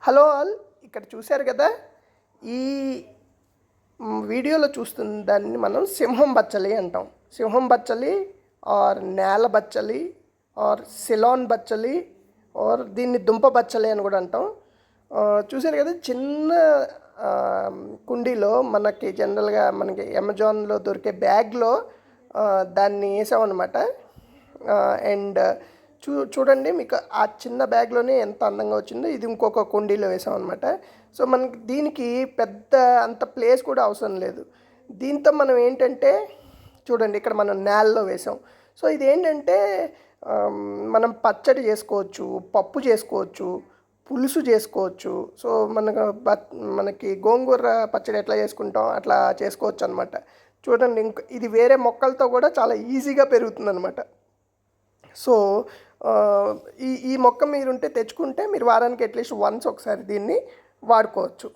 Hello all, ఇక్కడ చూశారు కదా, ఈ వీడియోలో చూస్తున్న దాన్ని మనం సింహం బచ్చలి అంటాం. సింహం బచ్చలి ఆర్ నేల బచ్చలి ఆర్ సిలాన్ బచ్చలి ఆర్ దీన్ని దుంప బచ్చలి అని కూడా అంటాం. చూశారు కదా, చిన్న కుండీలో మనకి జనరల్గా మనకి అమెజాన్లో దొరికే బ్యాగ్లో దాన్ని వేసామన్నమాట. అండ్ చూడండి, మీకు ఆ చిన్న బ్యాగ్లోనే ఎంత అందంగా వచ్చిందో. ఇది ఇంకొక కుండీలో వేసామన్నమాట. సో మనకి దీనికి పెద్ద అంత ప్లేస్ కూడా అవసరం లేదు. దీంతో మనం ఏంటంటే చూడండి, ఇక్కడ మనం నేలలో వేసాం. సో ఇది ఏంటంటే మనం పచ్చడి చేసుకోవచ్చు, పప్పు చేసుకోవచ్చు, పులుసు చేసుకోవచ్చు. సో మనకి గోంగూర పచ్చడి ఎట్లా చేసుకుంటాం అట్లా చేసుకోవచ్చు అనమాట. చూడండి, ఇది వేరే మొక్కలతో కూడా చాలా ఈజీగా పెరుగుతుంది అనమాట. సో ఈ మొక్క మీరుంటే తెచ్చుకుంటే మీరు వారానికి అట్లీస్ట్ వన్స్ ఒకసారి దీన్ని వాడుకోవచ్చు.